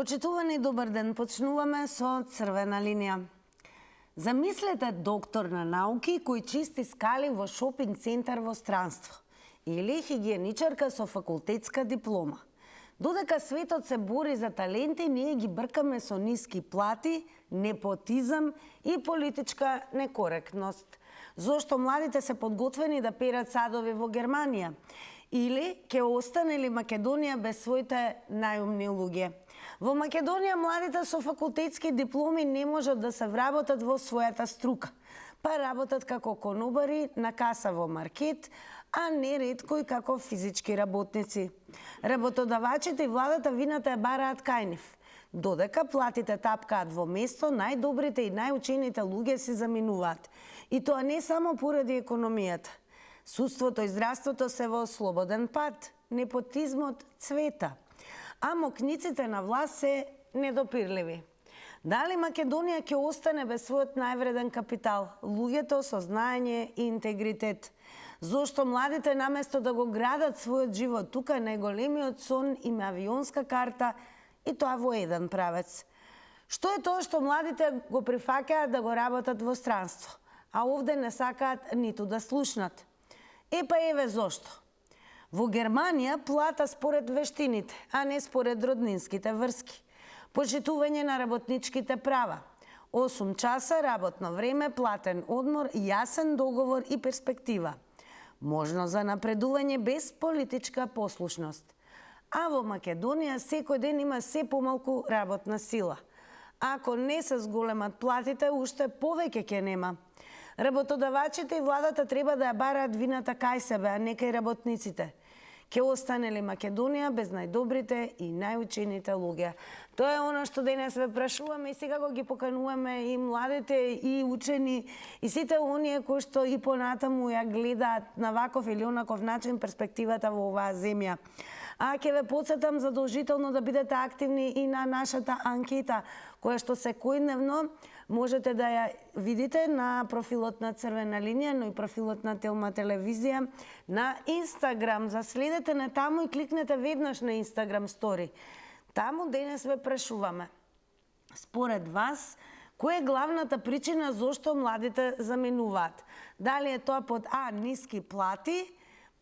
Почитувани, добар ден. Почнуваме со црвена линија. Замислете доктор на науки кој чисти скали во шопинг центар во странство или хигиеничарка со факултетска диплома. Додека светот се бори за таленти, ние ги бркаме со ниски плати, непотизам и политичка некоректност. Зошто младите се подготвени да перат садови во Германија? Или ќе остане ли Македонија без своите најумни луѓе? Во Македонија младите со факултетски дипломи не можат да се вработат во својата струка, па работат како конобари на каса во маркет, а неретко и како физички работници. Работодавачите и владата вината ја бараат кај нив. Додека платите тапкаат во место, најдобрите и најучените луѓе се заминуваат. И тоа не само поради економијата. Судството и здравството се во слободен пат, непотизмот цвета, а мокниците на власт се недопирливи. Дали Македонија ќе остане без својот највреден капитал, луѓето со знаење и интегритет? Зошто младите наместо да го градат својот живот тука, најголемиот сон им авионска карта и тоа во еден правец? Што е тоа што младите го прифаќаат да го работат во странство, а овде не сакаат ниту да слушнат? Епа еве зошто. Во Германија плата според вештините, а не според роднинските врски. Почитување на работничките права. 8 часа работно време, платен одмор, јасен договор и перспектива. Можно за напредување без политичка послушност. А во Македонија секој ден има се помалку работна сила. Ако не се зголемат платите, уште повеќе ќе нема. Работодавачите и владата треба да ја бараат вината кај себе, а не кај работниците. Ке остане ли Македонија без најдобрите и најучените луѓе? Тоа е она што денес ве прашуваме и сега го ги покануваме и младите и учени и сите оние кои што и понатаму ја гледаат на ваков или онаков начин перспективата во оваа земја. А ќе ве потсетам задолжително да бидете активни и на нашата анкета, која што секојдневно можете да ја видите на профилот на Црвена линија, но и профилот на Телма телевизија, на Инстаграм. Заследете не таму и кликнете веднаш на Инстаграм стори. Таму денес ве прашуваме. Според вас, која е главната причина зошто младите заменуваат? Дали е тоа под А, ниски плати,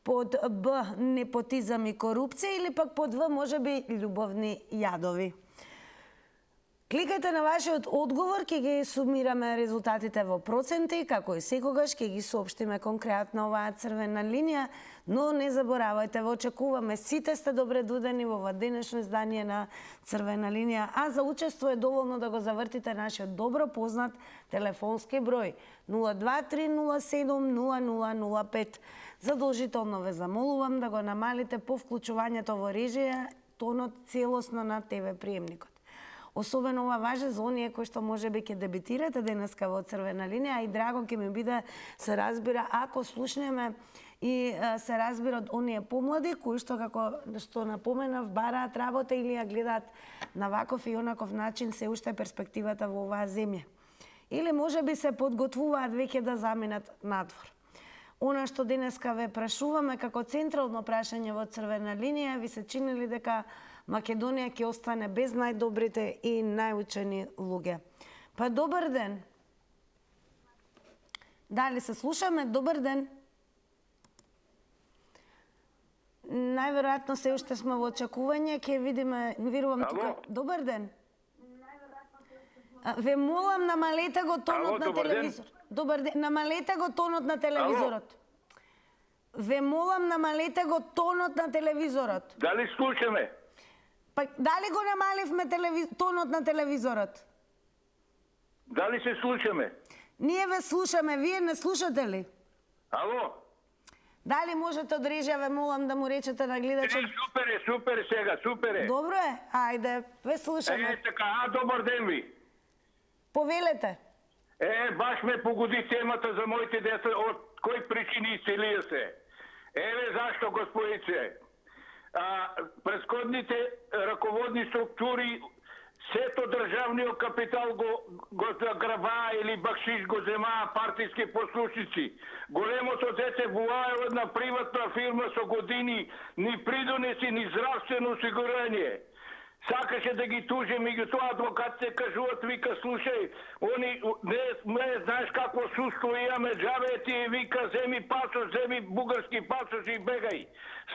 под Б, непотизам и корупција, или пак под В, можеби љубовни јадови? Кликајте на вашиот одговор, ќе ги сумираме резултатите во проценти, како и секогаш ќе ги соопштиме конкретно оваа Црвена линија, но не заборавајте, во очекуваме сите сте добре додени во ова денешно издание на Црвена линија, а за учество е доволно да го завртите нашиот добро познат телефонски број 023070005. Задолжително ве замолувам да го намалите по вклучувањето во режија тонот целосно на ТВ приемникот. Особено ова важи за оние кои што можеби ќе дебитирате денеска во Црвена линија, и драго ќе ми биде се разбира ако слушнеме и се разбират оние помлади кои што, како што напоменав, бараат работа или ја гледаат на ваков и онаков начин се уште перспективата во оваа земја. Или можеби се подготвуваат веќе да заминат надвор. Она што денеска ве прашуваме како централно прашање во Црвена линија, ви се чини ли дека Македонија ќе остане без најдобрите и најучени луѓе? Па добар ден. Дали се слушаме? Добар ден. Најверојатно се уште сме во очекување, ќе видиме, верувам тука. Добар ден. Ве молам, намалете го тонот на телевизор. Добар ден, намалете го тонот на телевизорот. Ве молам, намалете го тонот на телевизорот. Дали слушаме? Па дали го намаливме тонот на телевизорот? Дали се слушаме? Ние ве слушаме, вие не слушате ли? Ало? Дали можете од режија, ве молам да му речете на гледачот? Супер сега, супер е. Добро е, ајде, ве слушаме. Така, добар ден ви. Повелете. Баш ме погоди темата за моите деца, од кои причини иселија се. Еве зашто, господице. Предходните раководни структури сето државниот капитал го заграбаа или бакшиш го земаа партиски послушници. Големото дете воае од една приватна фирма со години ни придонеси ни здравствено осигурање. сакаше да ги тужи, меѓутоа адвокатите кажуваат, вика, слушај, они не знаеш какво судство имаме, джабе ти, вика, земи пасош, земи бугарски пасош и бегај.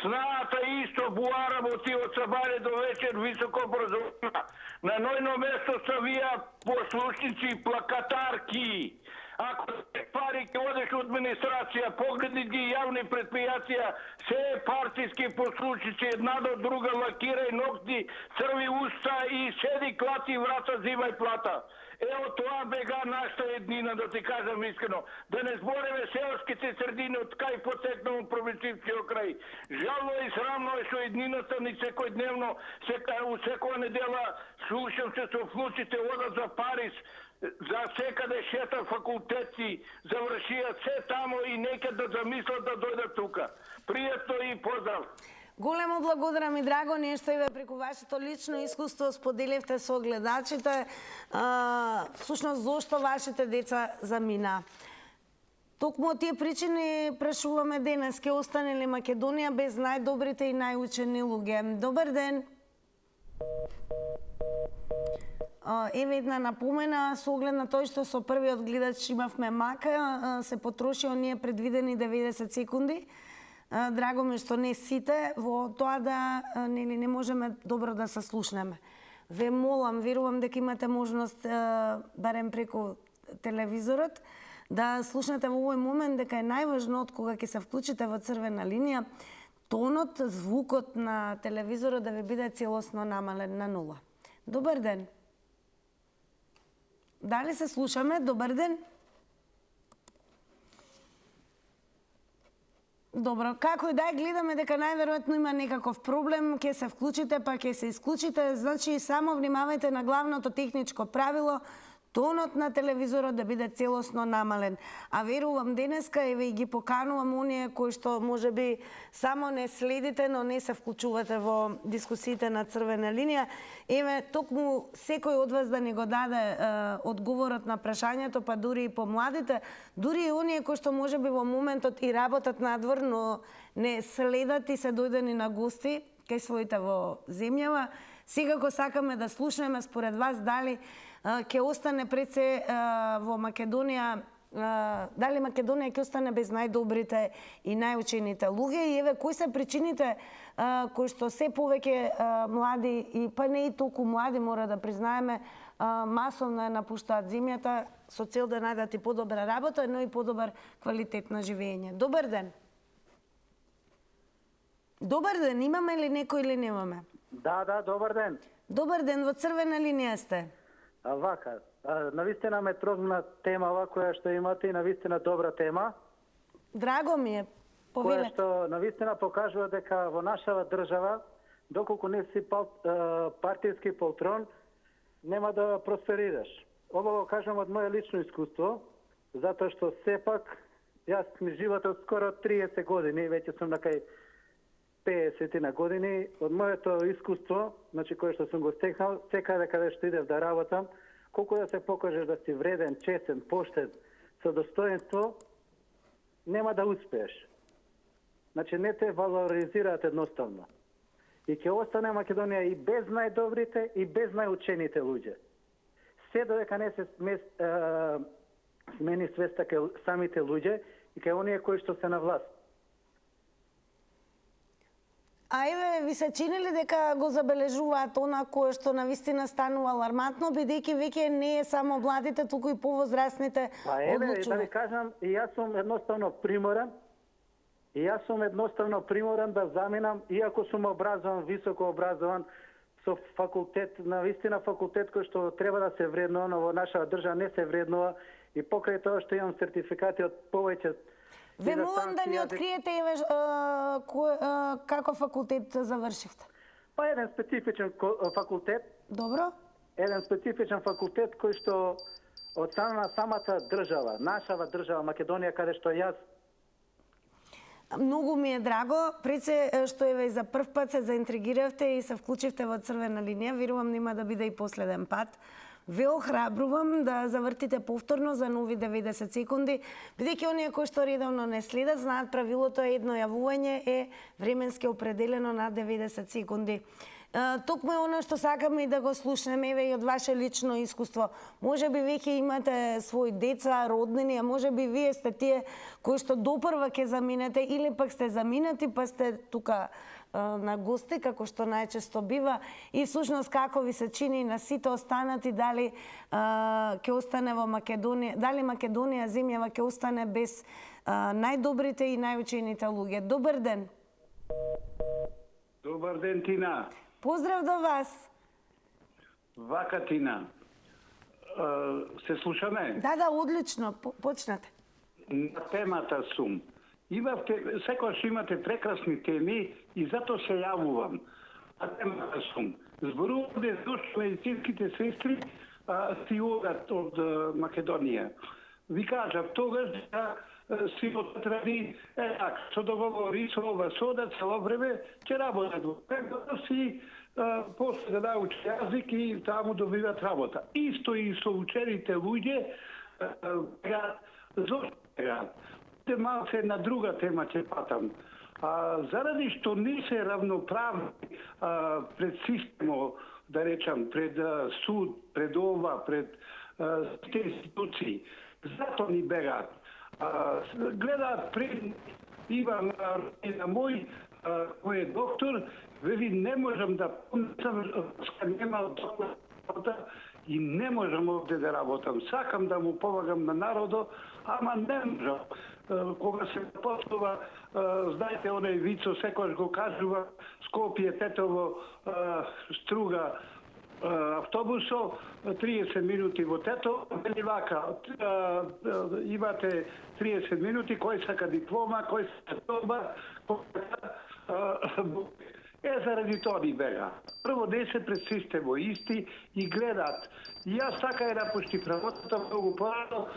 Снаата исто буарамо ти од сабаре до вечер високо образование. На нојно место са вија послушници, плакатарки. Ако те пари ќе одеш од администрација, погледни ги јавни предпријатија, се партиски послушници, една до друга, лакирај ногти, црви уста и седи, клати врата, зимај плата. Ево тоа бега нашата еднина, да ти кажам искрено. Да не збореме селските средини од кај потекнало провинцивскиот крај. Жално и срамно е со еднината ни секојдневно, секоја недела слушам се со внуците одат за Париз, за секаде шета факултети, завршиат се тамо и некад да замислат да дојдат тука. Пријатно и поздрав. Големо благодарам и драго ни е што и преку вашето лично искуство споделивте со гледачите всушност зошто вашите деца замина. Токму од тие причини прашуваме денес, ќе остане ли Македонија без најдобрите и најучени луѓе? Добар ден! Еве една напомена, со оглед на тој што со првиот гледач имавме мака, се потроши оние предвидени 90 секунди. Драго ми што не сите во тоа да не можеме добро да се слушнеме. Ве молам, верувам дека имате можност барем преку телевизорот да слушнете во овој момент дека е најважно од кога ќе се вклучите во црвена линија, тонот, звукот на телевизорот да ви биде целосно намален на нула. Добар ден. Дали се слушаме? Добар ден. Добро, како и да е, гледаме дека најверојатно има некаков проблем, ќе се вклучите, па ќе се исклучите, значи само внимавајте на главното техничко правило, тонот на телевизорот да биде целосно намален. А верувам денеска, еве и ги поканувам оние кои што можеби само не следите, но не се вклучувате во дискусиите на црвена линија. Еве, токму секој од вас да ни го даде одговорот на прашањето, па дури и помладите, дури и оние кои што можеби во моментот и работат надвор, но не следат и се дојдени на гости кај своите во земјава. Секако сакаме да слушнеме според вас дали ќе остане пред се во Македонија, дали Македонија ќе остане без најдобрите и најучените луѓе и еве кои се причините кои што се повеќе млади и па не и толку млади, мора да признаеме, масовно ја напуштаат земјата со цел да најдат и подобра работа, но и подобар квалитет на живење. Добар ден. Добар ден, имаме ли некој или немаме? Да, добар ден. Добар ден, во црвена линија сте. Вака, навистина ме трогна темава која што имате и навистина добра тема. Драго ми е, повелете. Која што навистина покажува дека во нашава држава, доколку не си партијски полтрон, нема да просперираш. Ова го кажам од моје лично искуство, затоа што сепак, јас ми животот скоро 30 години, веќе сум на кај 50 на години, од моето искуство, значи кое што сум го стекнал, секаде каде што идев да работам, колку да се покажеш да си вреден, честен, поштен, со достоинство, нема да успееш. Значи не те валоризираат едноставно. И ќе остане Македонија и без најдобрите и без најучените луѓе. Се додека не се смени свеста кај самите луѓе и кај оние кои што се на власт. А еве, ви се чини ли дека го забележуваат она кое што навистина станува алармантно, бидејќи веќе не е само младите, туку и повозрастните одлучуваат? Да ви кажам, и јас сум едноставно приморен, да заминам, иако сум образован, високо образован, со факултет, навистина факултет кој што треба да се вреднува, но во нашава држава не се вреднува, и покрај тоа што имам сертификати од повеќе. Ве молам да ни откриете еве каков факултет завршивте? Па еден специфичен факултет. Добро. Еден специфичен факултет кој што од страна на самата држава, нашава држава Македонија, каде што јас. Многу ми е драго, пред се што еве за прв пат се заинтригиравте и се вклучивте во црвена линија, верувам нема да биде и последен пат. Ве охрабрувам да завртите повторно за нови 90 секунди, бидејќи оние кои што редовно не следат, знаат правилото е едно јавување е временски определено на 90 секунди. Токму е оно што сакаме и да го слушнеме, еве и од ваше лично искуство. Може би веќе имате свои деца, роднини, а може би вие сте тие кои што допрва ќе заминете или пак сте заминати па сте тука на гости, како што најчесто бива, и всушност како ви се чини на сите останати, дали ќе остане во Македонија, дали Македонија земјава ќе остане без најдобрите и најучените луѓе. Добар ден. Добар ден, Тина. Поздрав до вас. Вака, Тина. Се слушаме? Да, одлично. Почнете. На темата сум. Секојаш имате прекрасни теми и затоа се јавувам. На темата сум. Зборуваме зашто медицинските сестри си одат од Македонија. Ви кажав тогаш да си отради што договори со ова сода цело време ќе работат во Прегода си после да научи јазик и таму добиват работа. Исто и со учените луѓе зошто малце на друга тема ќе патам. Заради што не се равноправни пред системот, да речам, пред суд, пред ова, пред те институции, зато ни бегаат. Гледаат пред Иван на мој, кој е доктор, вели не можам да помислам, немал доктор и не можам овде да работам. Сакам да му помагам на народо, ама не можам. Кога се постова, знаете, оној вицо секојаш го кажува, Скопје, Тетово, Струга, автобусо, 30 минути во Тетово, вели вака, имате 30 минути, кој сака диплома, кој сака тоба, заради тоа ни бега. Прво не се пред системот исти и гледаат. Јас сакај да пушти правотата многу порано.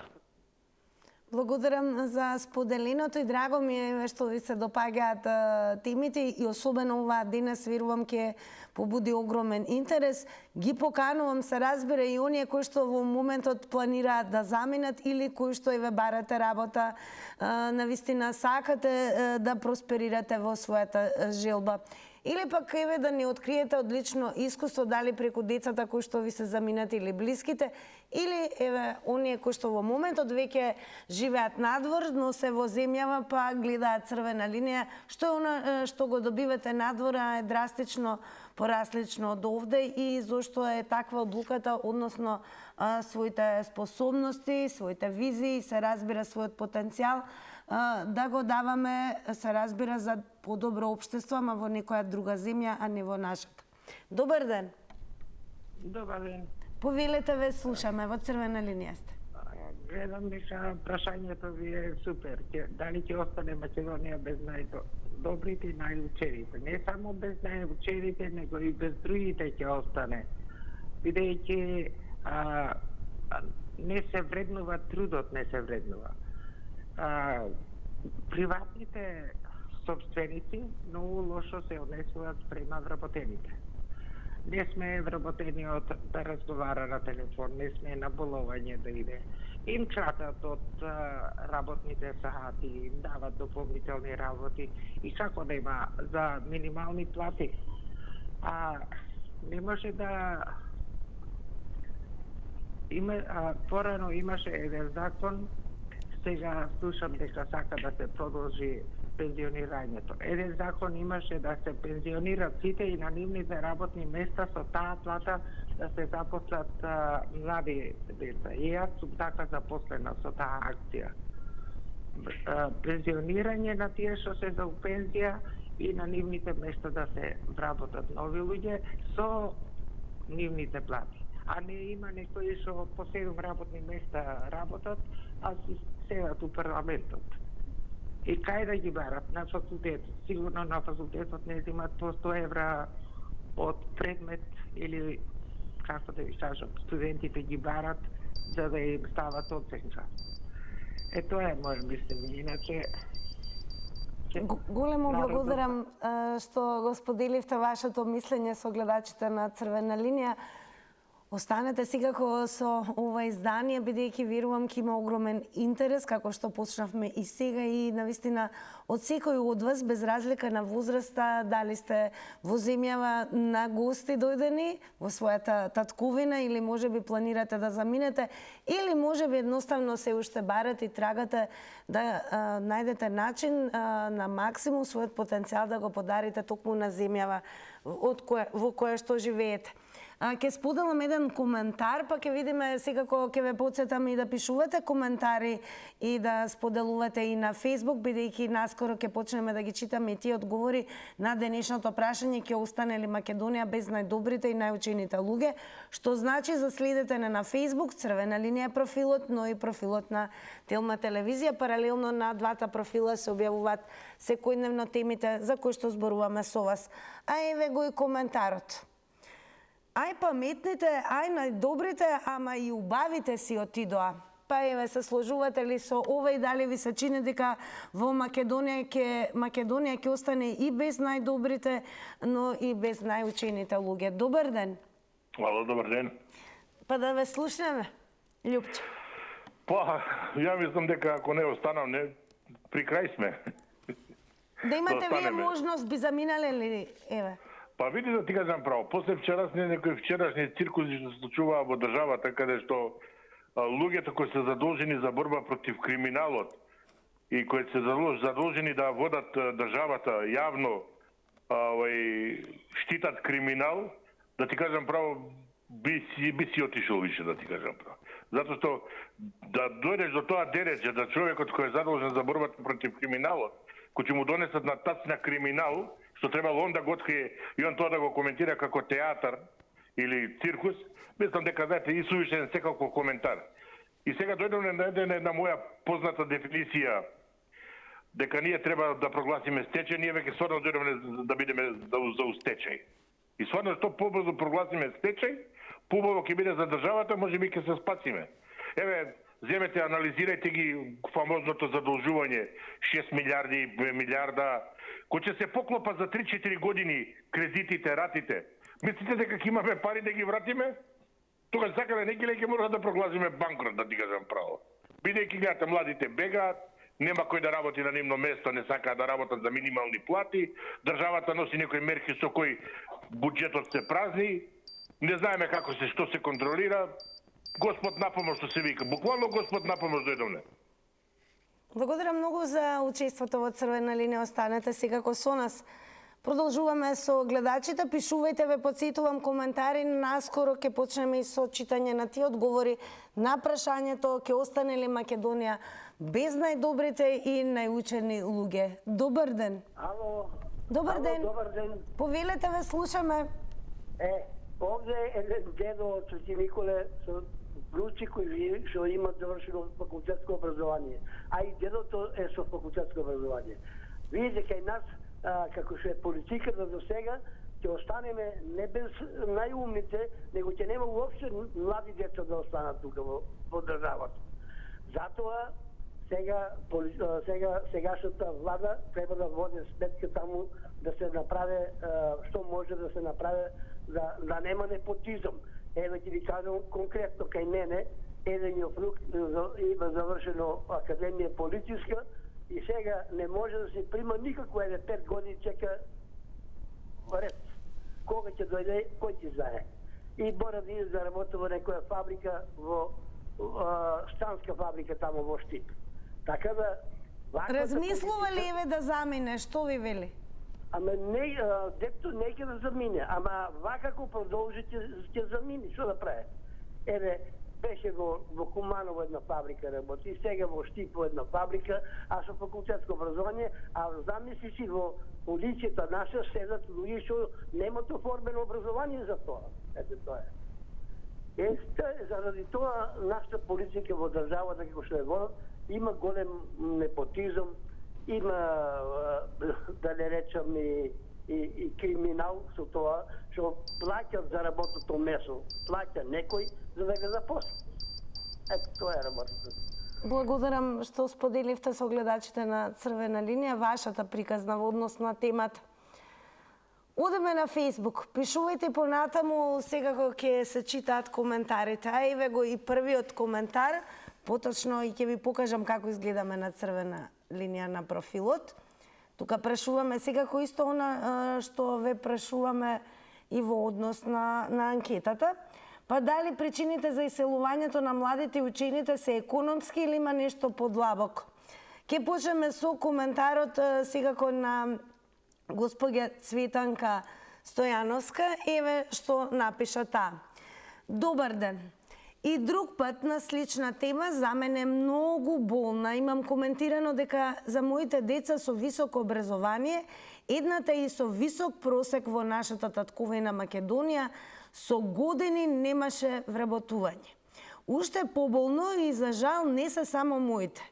Благодарам за споделеното и драго ми е што ви се допаѓаат темите и особено оваа денес верувам ќе побуди огромен интерес. Ги поканувам, се разбира, и оние кои што во моментот планираат да заминат или кои што еве барате работа, навистина сакате да просперирате во својата желба. Или пак еве да ни откриете одлично искуство, дали преку децата кои што ви се заминати или блиските, или еве оние кои што во моментот веќе живеат надвор, но се во земјава па гледаат црвена линија, што е она што го добивате надвора е драстично пораслично од овде и зошто е таква одлуката, односно своите способности, своите визии, се разбира својот потенцијал, да го даваме, се разбира, за подобро општество, ама во некоја друга земја, а не во нашата. Добар ден. Добар ден. Повелете, ве слушаме, во црвена линија сте. Гледам дека прашањето ви е супер. Дали ќе остане Македонија без најдобрите и најучените? Не само без најучените, него и без другите ќе остане. Бидејќи не се вреднува трудот, не се вреднува. Приватните собственици многу лошо се однесуваат спрема вработените. Не сме вработени од да разговара на телефон, не сме на боловање да иде. Им кратат од работните сати, им дават дополнителни работи и како да има за минимални плати. Не може да порано имаше еден закон, сега слушам дека сака да се продолжи пензионирањето. Еден закон имаше да се пензионират сите и на нивните работни места со таа плата да се запослат млади деца. И јас сум така запослена со таа акција. Пензионирање на тие што се за пензија и на нивните места да се вработат нови луѓе со нивните плати. А не има некои што по 7 работни места работат, а си седат у парламентот. И кај да ги барат? На факултетот. Сигурно на факултетот не земат по 100 евра од предмет или, како да ви кажам, студентите ги барат за да им стават оценка. Тоа е моје мислење. Иначе Големо благодарам што го споделивте вашето мислење со гледачите на црвена линија. Останете секако со ова издание, бидејќи верувам ќе има огромен интерес, како што почнавме и сега, и навистина од секој од вас, без разлика на возраста, дали сте во земјава на гости дојдени во својата татковина, или можеби планирате да заминете, или можеби едноставно се уште барате и трагате да најдете начин на максимум својот потенцијал да го подарите токму на земјава во која што живеете. Ке споделам еден коментар, па ќе видиме секако, ќе ве потсетам и да пишувате коментари и да споделувате и на Facebook, бидејќи наскоро ќе почнеме да ги читаме и тие одговори на денешното прашање: ќе остане ли Македонија без најдобрите и најучените луѓе, што значи за следете на Facebook, Црвена линија профилот, но и профилот на Телма телевизија. Паралелно на двата профила се објавуваат секојдневно темите за кои што зборуваме со вас. А еве го и коментарот. Ај паметните, ај најдобрите, ама и убавите си отидоа. Па еве, се сложувате ли со ова и дали ви се чини дека во Македонија ќе остане и без најдобрите, но и без најучените луѓе? Добар ден. Ало, добар ден. Па да ве слушнеме, Љупче. Па, ја мислам дека ако не останам, не, при крај сме. Да имате вие можност, би заминале ли, еве? Па види да ти кажам право, после некои вчерашни циркузи што се случуваа во државата, каде што луѓето кои се задолжени за борба против криминалот и кои се задолжени да водат државата јавно, штитат криминал, да ти кажам право, би си отишол више, да ти кажам право. Затоа што да дојдеш до тоа дереđe, да човекот кој е задолжен за борбата против криминалот, кој ќе му донесат на тац на криминал, што требало он да го открие и он тоа да го коментира како театар или циркус, мислам дека знаете и сувишен секако коментар. И сега дојдем на една моја позната дефиниција дека ние треба да прогласиме стечај, ние веќе стварно дојдеме да бидеме за устечај. И стварно што побрзо прогласиме стечај, побаво ќе биде за државата, можеби ќе се спасиме. Еве, земете, анализирајте ги фамозното задолжување 6 милиарди, 2 милиарда, кој ќе се поклопа за 3-4 години кредитите, ратите. Мислите дека ќе имаме пари да ги вратиме? Тогаш сакале некиле ќе мора да прогласиме банкрот, да ти кажам право. Бидејќи гледате, младите бегаат, нема кој да работи на нивно место, не сакаат да работат за минимални плати, државата носи некои мерки со кои буџетот се празни, не знаеме како се, што се контролира. Господ на помош, што се вика. Буквално Господ на помош дојдовне. Благодарам многу за учеството во Црвена линија. Останете секако со нас. Продолжуваме со гледачите. Пишувајте, ве потсетувам, коментари. Наскоро ќе почнеме и со читање на тие одговори на прашањето: ќе остане ли Македонија без најдобрите и најучени луѓе? Добар ден. Ало. Добар ден. Добар ден. Повелете, ве слушаме. Овде е дедо од Свети Николе со внучи кои што имат завршено факултетско образование, а и дедото е со факултетско образование. Видите, кај нас, како што е политиката до сега, ќе останеме не без најумните, него ќе нема уопште млади деца да останат тука во државата. Затоа сегашната влада треба да води сметка таму да се направи што може да се направи да нема непотизам. Еве ќе ви кажам конкретно, кај мене еден внук има завршено академија политичка и сега не може да се прима никако, 5 години чека ред. Кога ќе дојде, кој ќе знае. И мора да иде да работи во некоја фабрика, во станска фабрика тамо во Штип. Така да... Размислува ли еве да замине, што ви вели? Ама не, дето не ќе да замине, ама вакако продолжи ќе замине, што да прави? Еве, беше во Куманово една фабрика работи, сега во Штип во една фабрика, а со факултетско образование, а замисли си во улицата наша седат луѓе што немат оформено образование за тоа. Ете тоа е. Заради тоа нашата политика во државата како што е водат, има голем непотизам, има, да не речам, и криминал со тоа, што плаќат за работното место. Плаќа некој за да го запосли. Ето, тоа е работата. Благодарам што споделивте со гледачите на Црвена линија вашата приказна во однос на темата. Одеме на Facebook. Пишувајте понатаму, секако ќе се читаат коментарите. А еве го и првиот коментар, поточно и ќе ви покажам како изгледаме на црвена линија на профилот. Тука прашуваме секако исто она што ве прашуваме и во однос на анкетата. Па дали причините за иселувањето на младите и учените се економски или има нешто подлабоко? Ке почнеме со коментарот секако на госпоѓа Цветанка Стојановска. Еве што напиша таа. Добар ден. И друг пат на слична тема, за мене многу болна. Имам коментирано дека за моите деца со високо образование, едната и со висок просек во нашата татковина Македонија, со години немаше вработување. Уште поболно и за жал не се само моите.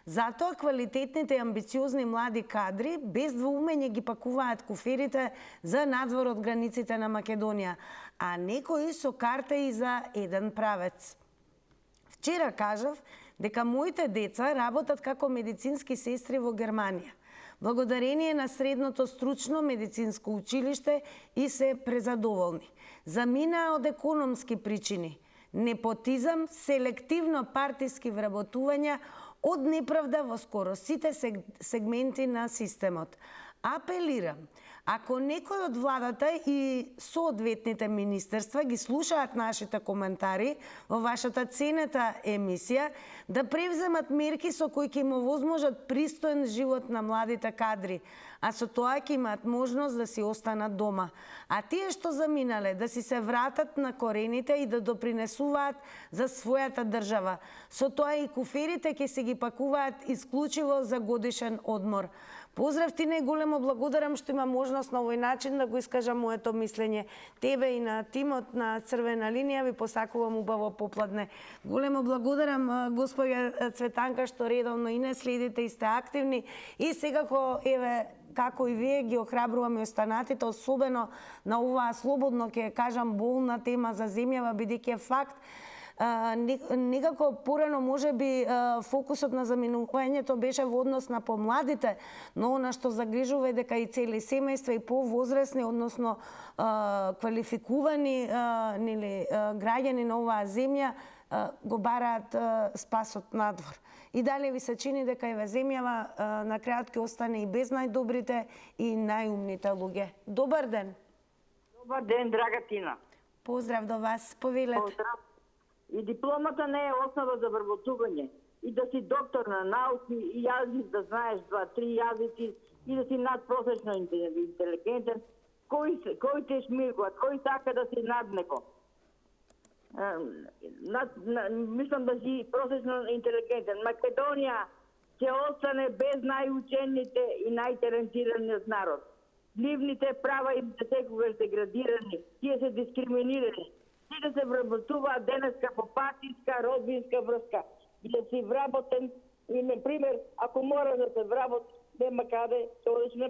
Затоа квалитетните и амбициозни млади кадри без двоумење ги пакуваат куферите за надвор од границите на Македонија, а некои со карта и за еден правец. Вчера кажав дека моите деца работат како медицински сестри во Германија, благодарение на средното стручно медицинско училиште и се презадоволни. Заминаа од економски причини, непотизам, селективно партиски вработувања, од неправда во скоро сите сегменти на системот. Апелирам, ако некој од владата и соодветните министерства ги слушаат нашите коментари во вашата ценета емисија, да превземат мерки со кои ќе им овозможат пристоен живот на младите кадри, а со тоа ќе имаат можност да си останат дома. А тие што заминале да си се вратат на корените и да допринесуваат за својата држава. Со тоа и куферите ќе се ги пакуваат исклучиво за годишен одмор. Поздрав ти, не, големо благодарам што има можност на овој начин да го искажам моето мислење. Тебе и на тимот на Црвена линија ви посакувам убаво попладне. Големо благодарам господја Цветанка што редовно и не следите и сте активни и секако еве како и вие ги охрабруваме останатите, особено на оваа слободно ќе кажам болна тема за земјава, бидејќи е факт некако порано можеби фокусот на заминувањето беше во однос на помладите, но она што загрижува е дека и цели семејства и повозрасни, односно квалификувани граѓани на оваа земја го бараат спасот надвор. И дали ви се чини дека еве земјава на крајот ќе остане и без најдобрите и најумните луѓе? Добар ден. Добар ден, драга Тина. Поздрав до вас, повелете. Поздрав. И дипломата не е основа за вработување. И да си доктор на науки, и јазик да знаеш 2-3 јазици, и да си надпросечно интелигентен, кој те шмиргува, кој сака да си над него. Мислам да си просечно интелигентен. Македонија ќе остане без најучените и најталентираниот народ. Нивните права им се секогаш деградирани, тие се дискриминирани. Тие се вработуваат денеска по партиска, родбинска врска. И да си вработен, и, например, ако мора да се вработи, нема каде, ќе одиш на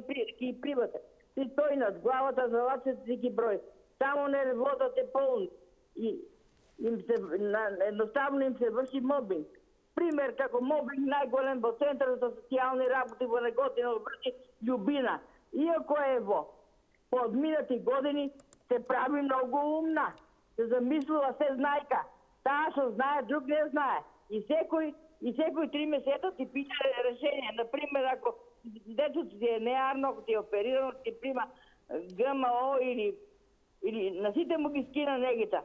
привата. Ти стои над главата, залаците си ги број. Само нервозот е полн. И едноставно им се врши мобинг. Пример, како мобинг најголем во Центарот за социјални работи во Неготино врши Љубина. Иако е во подминати години, се прави многу умна. Се замислува се знајка. Таа што знае, друг не знае. И секој 3 месеца ти пише решение. Например, ако детето ти е неарно, ако ти е оперирано, ти прима ГМО или на сите му ги скина негите.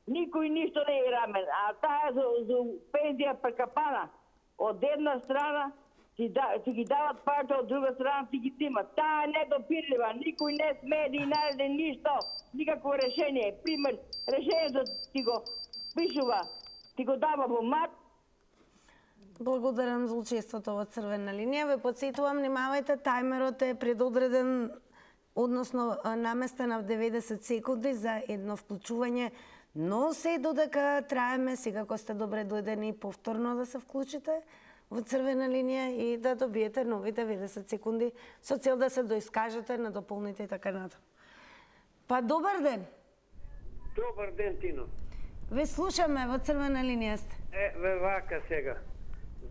Никој ништо не е рамен. А таа за пензија прекапана. Од една страна ти ги дават парите, од друга страна ти ги тимат. Таа е недопирлива, никој не смее да најде ништо, никакво решение. Пример, решението ти го пишува, ти го дава во мат. Благодарам за учеството во Црвена линија. Ве подсетувам, внимавајте, тајмерот е предодреден, односно наместен на 90 секунди за едно вклучување, но се додека траеме, секако сте добре дојдени повторно да се вклучите во Црвена линија и да добиете нови 90 секунди со цел да се доискажете, надополните и така натаму. Па добар ден. Добар ден, Тино. Ве слушаме, во Црвена линија сте. Ве вака сега.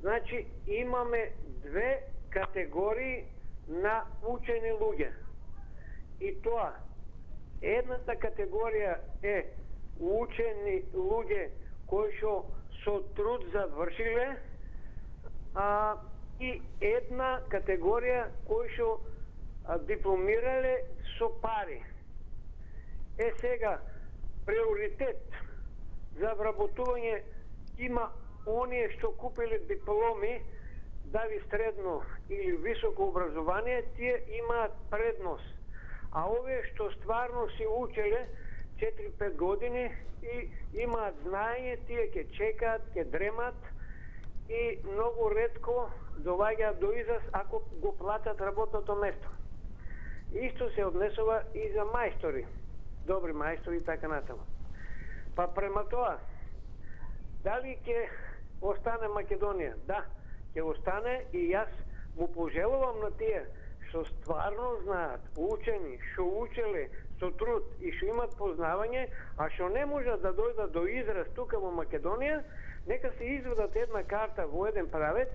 Значи, имаме две категории на учени луѓе. И тоа, Едната категорија е учени луѓе кои што со труд завршиле, и една категорија кои што дипломирале со пари. Сега, приоритет за вработување има оние што купиле дипломи, дали средно или високо образование, тие имаат предност. А овие што стварно си учеле 4-5 години и имаат знаење, тие ќе чекаат, ќе дремат и многу ретко доаѓаат до израз ако го платат работното место. Исто се однесува и за мајстори, добри мајстори и така натаму. Па према тоа, дали ќе остане Македонија? Да, ќе остане и јас му пожелувам на тие што стварно знаат, учени, што учеле со труд и што имат познавање, а што не можат да дојдат до израз тука во Македонија, нека се изведат една карта во еден правец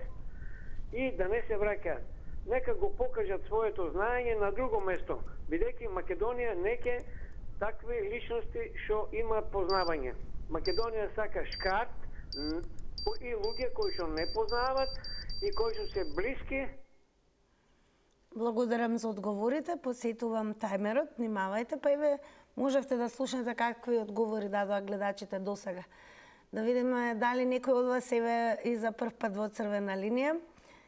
и да не се враќаат. Нека го покажат своето знаење на друго место, бидејќи Македонија неќе такви личности што имаат познавање. Македонија сака шкарт и луѓе кои што не познаваат и кои што се блиски. Благодарам за одговорите, посетувам тајмерот, внимавајте, па и ве можевте да слушнете какви одговори дадоа гледачите досега. Да видиме дали некој од вас еве и за прв пат во црвена линија.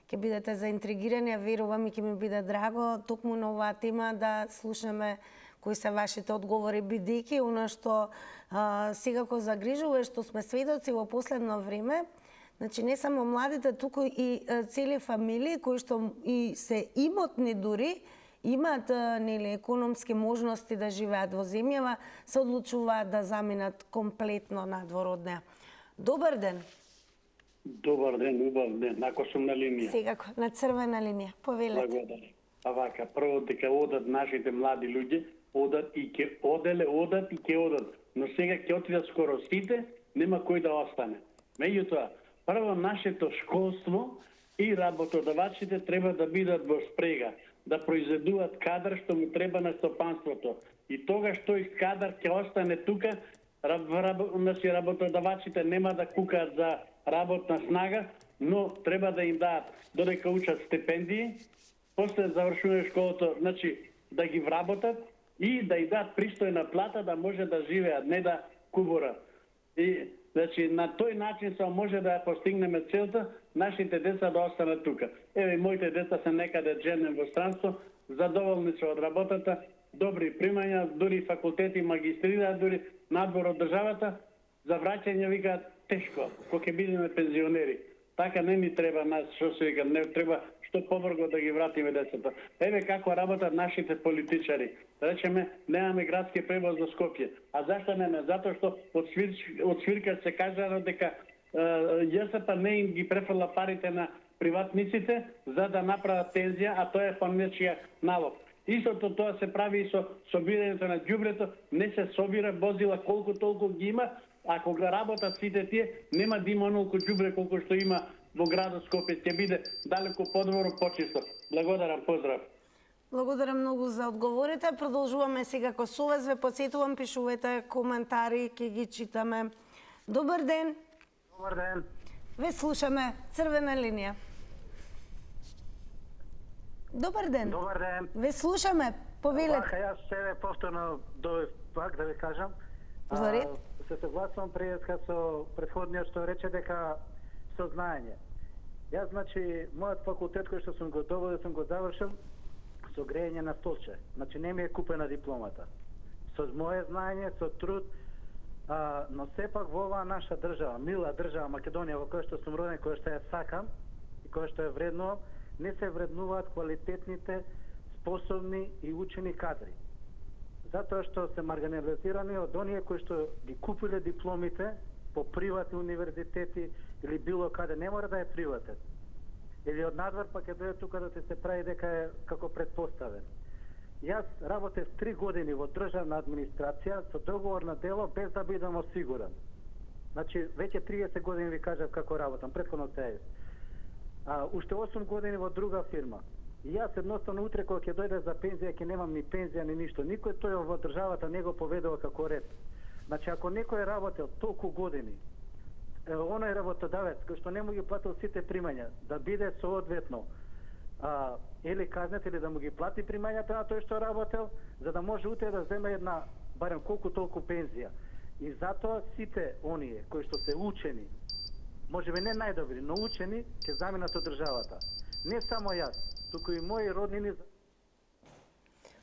Ќе бидете заинтригирани, а верувам и ќе ми биде драго токму на оваа тема да слушнеме кои се вашите одговори, бидејќи она што секако загрижува, што сме сведоци во последно време, значи не само младите, туку и цели фамилии кои што и се имотни дури, имаат нели економски можности да живеат во земјава, се одлучуваат да заминат комплетно надвор од неа. Добар ден. Добар ден, убав ден. Ако сум на линија. Секако, на црвена линија. Повелете. Благодарам. А вака, прво дека одат нашите млади луѓе, одат и ќе одат и ќе одат. Но сега ќе отидат скоро сите, нема кој да остане. Меѓутоа, прво нашето школство и работодавачите треба да бидат во спрега, да произведуваат кадар што му треба на стопанството. И тогаш тој кадар ќе остане тука, значи работодавачите нема да кукаат за работна снага, но треба да им дадат додека учат стипендии, после завршување школото, значи да ги вработат и да им дадат пристојна плата да може да живеат, не да кубурат. И значи на тој начин само може да ја постигнеме целта нашите деца да останат тука. Еве моите деца се некаде дженем во странство, задоволни се од работата, добри примања, дури факултети магистрираат, дури надвор од државата, за враќање викаат тешко, кога ќе бидеме пензионери. Така не ни треба нас, што се вика, не треба што побрзо да ги вратиме децата. Еве како работат нашите политичари. Речеме, немаме градски превоз до Скопје. А зашто не? Затоа што од свирка се кажа дека ЈСП не им ги префрла парите на приватниците за да направат пензија, а тоа е по нечија налог. Истото тоа се прави и со собирањето на ѓубрето, не се собира возила колку толку ги има, а кога работат сите тие, нема да има онолку ѓубре колку што има во градот Скопје, ќе биде далеку подобро, почисто. Благодарам, поздрав. Благодарам многу за одговорите. Продолжуваме секако со вас. Ве потсетувам, пишувате коментари, ќе ги читаме. Добар ден. Добар ден. Ве слушаме. Црвена линија. Добар ден. Добар ден. Ве слушаме. Повелете. Вака, јас себе повторно дојдов пак да ви кажам. Во ред. Се согласувам преска со претходниот што рече дека со знаење. Јас, значи, мојот факултет кој што сум го доводил, сум го завршил со грејење на столче. Значи, не ми е купена дипломата. Со моје знаење, со труд, но сепак во оваа наша држава, мила држава Македонија, во која што сум роден, која што ја сакам и која што ја вреднувам, не се вреднуваат квалитетните, способни и учени кадри. Затоа што се маргинализирани од оние кои што ги купиле дипломите по приватни универзитети или било каде, не мора да е приватен. Или од надвор па ќе дојде тука да се прави дека е како предпоставен. Јас работев 3 години во државна администрација со договор на дело без да бидам осигуран. Значи, веќе 30 години ви кажав како работам, претходно се уште 8 години во друга фирма. И јас едноставно утре кога ќе дојде за пензија, ќе немам ни пензија ни ништо. Никој тој во државата не го поведува како ред. Значи, ако некој е работел толку години, оној работодавец кој што не му ги платил сите примања, да биде соодветно или казнет или да му ги плати примањата на тој што работел, за да може утре да земе една барем колку толку пензија. И затоа сите оние кои што се учени, можеби не најдобри, но учени, ќе заменат од државата. Не само јас, туку и мои роднини.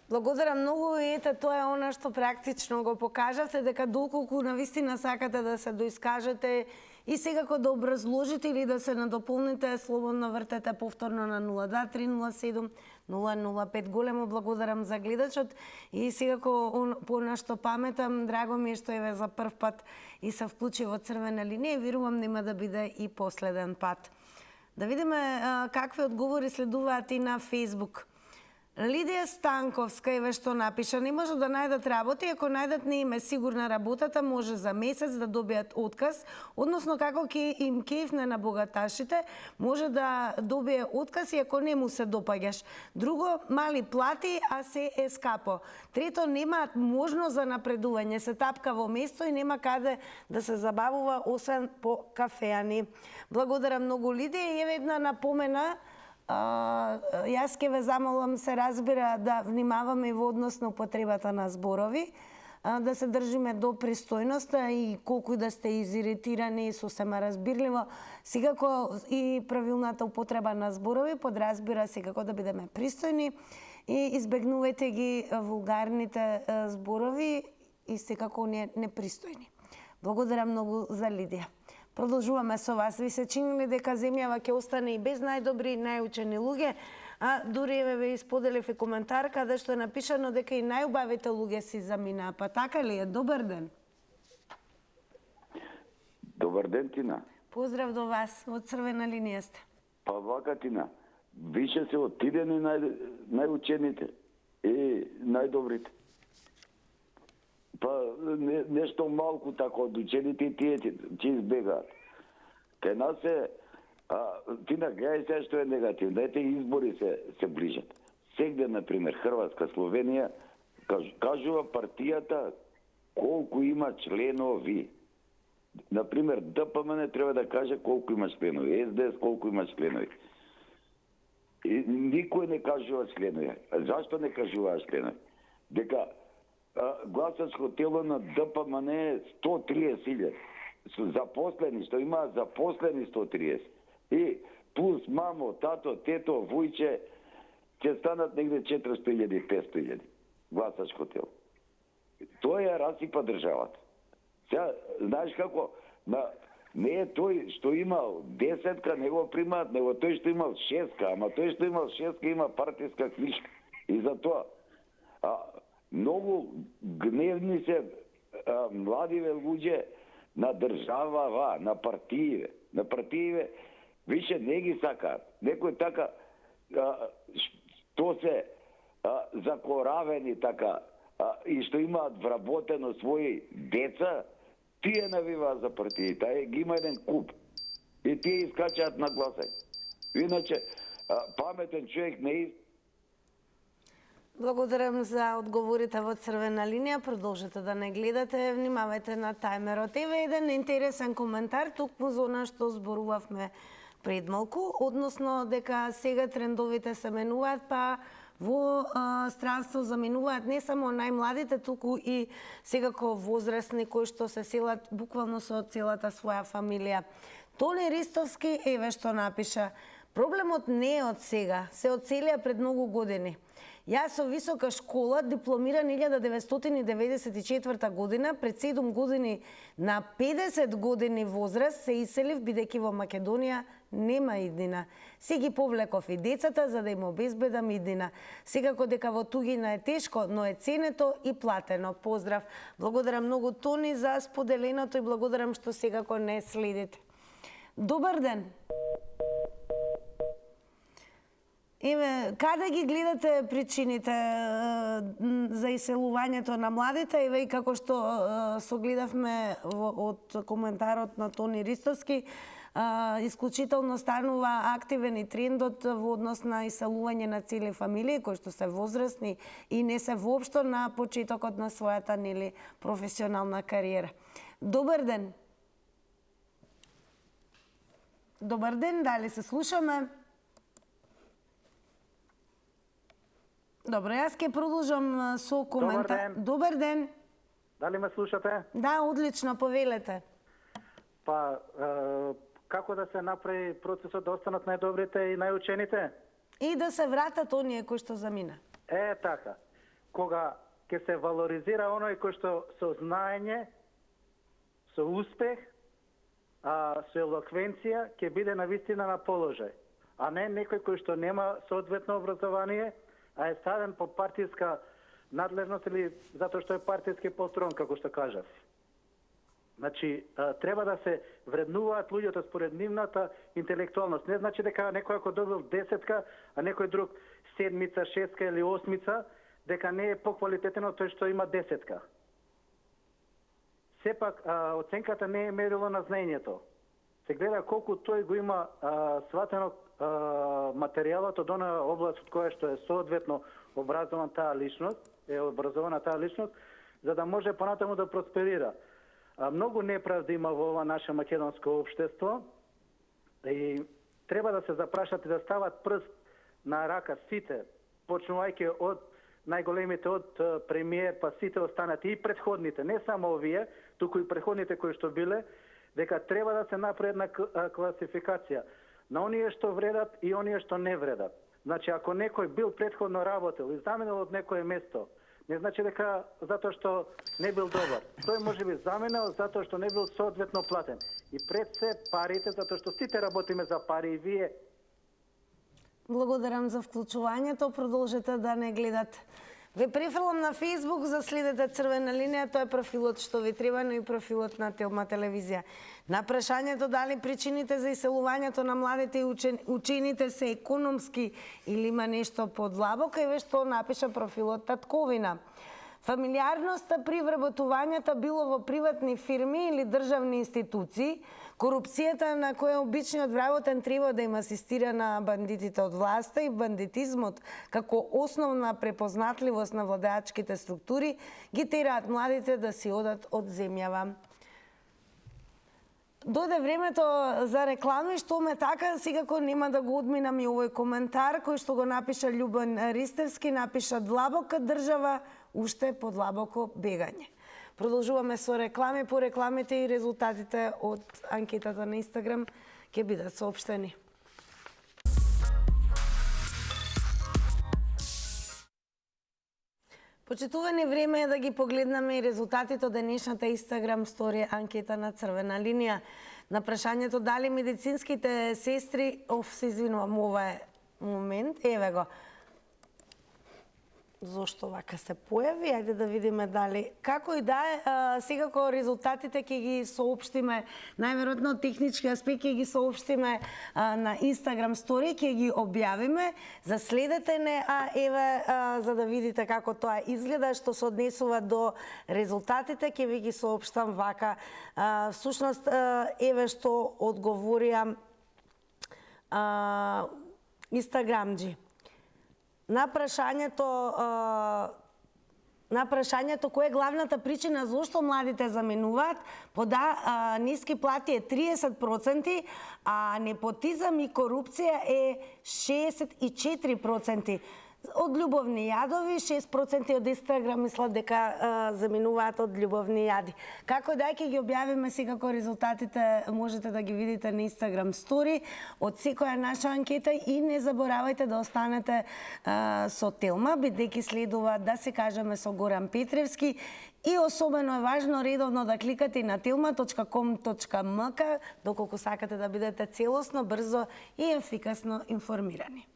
Благодарам многу и ете тоа е она што практично го покажавте, дека доколку навистина сакате да се доискажете и секако да образложите или да се надополните, слободно вртете повторно на 02307-005. Големо благодарам за гледачот и секако по нашто паметам, драго ми е што еве за прв пат и се вклучи во црвена линија и верувам нема да биде и последен пат. Да видиме какви одговори следуваат и на Facebook. Лидија Станковска еве што напиша: не може да најдат работа и ако најдат не им е сигурна работата, може за месец да добијат отказ, односно како ќе им кефне на богаташите, може да добие отказ и ако не му се допаѓаш. Друго, мали плати, а се е скапо. Трето, немаат можност за напредување, се тапка во место и нема каде да се забавува освен по кафеани. Благодарам многу, Лидија, и еве една напомена. Јас ке ве замолам, се разбира, да внимаваме во однос на употребата на зборови, да се држиме до пристојноста и колку и да сте изиритирани, сосема разбирливо, секако и правилната употреба на зборови подразбира секако да бидеме пристојни и избегнувајте ги вулгарните зборови и секако непристојни. Благодарам многу за Лидија. Продолжуваме со вас. Ви се чинили дека земјава ќе остане и без најдобри и најучени луѓе, а дури еве ве исподелив и коментар каде што е напишано дека и најубавите луѓе си заминаа. Па така ли е? Добар ден. Добар ден, Тина. Поздрав до вас, од црвена линија сте. Па вака, Тина, више се отидени најучените и најдобрите. Па нешто малку така од учените и тие ќе избегаат. Кај нас е, Тина, гледај се што е негативно. Ете избори се ближат. Сегде, например, Хрватска, Словенија, кажува партијата колку има членови. Например, ДПМН треба да каже колку има членови, СДС колку има членови. И никој не кажува членови. Зашто не кажуваат членови? Дека гласачко тело на ДПМН е 130.000. Запослени, што имаат запослени 130. И плюс мамо, тато, тето, вујче, ќе станат негде 400.000, 500.000 гласачко тело. Тоа ја расипа државата. Сега, знаеш како, не е тој што имал 10-ка, не го примаат, него тој што имал 6-ка, ама тој што имал 6-ка има партиска книжка. И затоа, многу гневни се младиве луѓе на држава, на партииве. На партииве више не ги сакаат. Некој така што се закоравени така и што имаат вработено своји деца, тие навиваат за партии. Тај ги има еден куп. И тие искачаат на гласање. Иначе паметен човек не. Благодарам за одговорите во црвена линија. Продолжете да не гледате, внимавајте на тајмерот. Еве еден интересен коментар, токму за она што зборувавме пред малку, односно дека сега трендовите се менуваат, па во странство заминуваат не само најмладите, туку и секако возрастни кои што се селат буквално со целата своја фамилија. Тони Ристовски еве што напиша: проблемот не е од сега, се одселија пред многу години. Јас со висока школа, дипломиран 1994 година, пред 7 години на 50 години возраст се иселив, бидејќи во Македонија нема иднина. Си ги повлеков и децата за да им обезбедам иднина. Секако дека во тугина е тешко, но е ценето и платено. Поздрав. Благодарам многу, Тони, за споделеното и благодарам што секако не следите. Добар ден. Еве, каде ги гледате причините за иселувањето на младите? Еве, и како што согледавме од коментарот на Тони Ристовски, исклучително станува активен и трендот во однос на иселување на цели фамилии кои што се возрастни и не се воопшто на почетокот на својата професионална кариера. Добар ден. Добар ден, дали се слушаме? Добро, јас ќе продолжам со коментар. Добар ден. Дали ме слушате? Да, одлично, повелете. Па, како да се направи процесот да останат најдобрите и најучените? И да се вратат оние кои што замина. Така. Кога ќе се валоризира оној кој што со знаење, со успех, со елоквенција, ќе биде навистина на положај. А не некој кој што нема соодветно образование, а е ставен по партиска надлежност или затоа што е партиски полтрон, како што кажав. Значи, треба да се вреднуваат луѓето според нивната интелектуалност. Не значи дека некој ако добил 10-ка, а некој друг 7-ца, 6-ка или 8-ца, дека не е поквалитетен од тој што има 10-ка. Сепак, оценката не е мерило на знаењето. Се гледа колку тој го има сватено материјалот од она област од која што е соодветно образована таа личност, за да може понатаму да просперира. Многу неправда има во ова наше македонско општество и треба да се запрашат и да стават прст на рака сите, почнувајќи од најголемите, од премиер, па сите останати и предходните, не само овие, туку и предходните кои што биле, дека треба да се направи една класификација на оние што вредат и оние што не вредат. Значи, ако некој бил предходно работел и заменил од некое место, не значи дека затоа што не бил добар. Тој може би заменил затоа што не бил соодветно платен. И пред се парите, затоа што сите работиме за пари и вие. Благодарам за вклучувањето. Продолжете да не гледате. Ве префрлам на Facebook за следете Црвена линија, тоа е профилот што ви треба, но и профилот на Телма телевизија. На прашањето дали причините за иселувањето на младите и учените се економски или има нешто подлабоко, еве што напиша профилот Татковина. Фамилиарноста при вработувањата било во приватни фирми или државни институции, корупцијата на која обичниот вработен треба да им асистира на бандитите од власта и бандитизмот како основна препознатливост на владеачките структури ги тераат младите да си одат од земјава. Дојде времето за реклами, што ме така, секако нема да го одминам и овој коментар кој што го напиша Љубан Ристевски, напиша длабока држава, уште подлабоко бегање. Продолжуваме со реклами, по рекламите и резултатите од анкетата на Инстаграм ќе бидат соопштени. Почитувани, време е да ги погледнаме и резултатите од денешната Инстаграм стори анкета на Црвена линија. На прашањето дали медицинските сестри, се извинувам, ова е момент, еве го. Зошто вака се појави? Ајде да видиме дали. Како и да е, секако резултатите ќе ги соопштиме, најверојатно технички аспект ќе ги соопштиме на Instagram стори, ќе ги објавиме. Заследете не, еве, за да видите како тоа изгледа, што се однесува до резултатите, ќе ви ги соопштам вака. Всушност, еве што одговорија Инстаграмџи. На прашањето која е главната причина зошто младите заменуваат, ниски плати е 30%, а непотизам и корупција е 64%. Од љубовни јадови, 6% од Инстаграм мислат дека заменуваат од љубовни јади. Како да ќе ги објавиме секако резултатите, можете да ги видите на Инстаграм стори од секоја наша анкета и не заборавајте да останете со Телма, бидејќи следува да се кажеме со Горан Петревски и особено е важно редовно да кликате на telma.com.mk доколку сакате да бидете целосно, брзо и ефикасно информирани.